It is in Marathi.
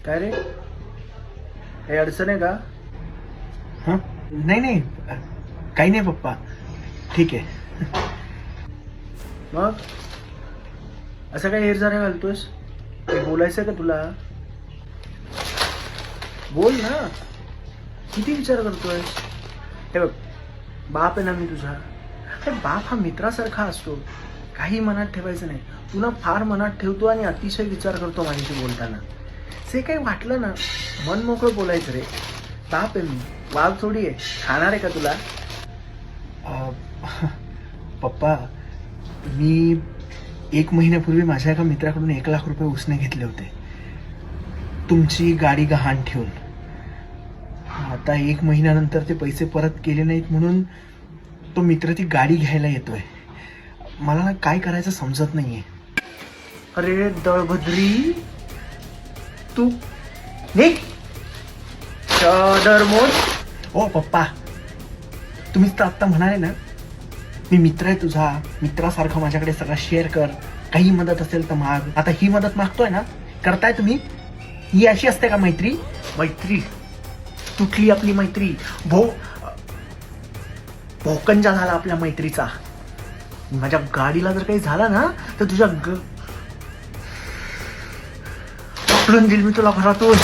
काय रे, काही अडचण आहे का? हां नाही नाही काही नाही पप्पा, ठीक आहे. मग असं काही हेरझाऱ्या घालतोस? काही बोलायचं का तुला? बोल ना, किती विचार करतोय? हे बघ, बाप आहे ना मी तुझा. अरे बाप हा मित्रासारखा असतो, काही मनात ठेवायचं नाही. तुला फार मनात ठेवतो आणि अतिशय विचार करतो माझ्याशी बोलताना. जे काही वाटलं ना मन मोकळं बोलायचं रे. बाप आहे मी, वाघ थोडी आहे. खाणार आहे का तुला? पप्पा मी 1 महिन्यापूर्वी माझ्या एका मित्राकडून 1 लाख रुपये उसने घेतले होते, तुमची गाडी गहाण ठेवून. आता 1 महिन्यानंतर ते पैसे परत केले नाहीत म्हणून तो मित्र ती गाडी घ्यायला येतोय. मला ना काय करायचं समजत नाहीये. अरे दळभद्री, तू निघ मोड. ओ पप्पा, तुम्हीच तर आत्ता म्हणाले ना मी मित्र आहे तुझा, मित्रासारखं माझ्याकडे सगळं शेअर कर, काही मदत असेल तर माग. आता ही मदत मागतोय ना, करताय तुम्ही? ही अशी असते का मैत्री? मैत्री तुटली आपली मैत्री. भोकंजा झाला आपल्या मैत्रीचा. माझ्या गाडीला जर काही झालं ना तर तुझ्या पकडून देईल मी तुला घरातून.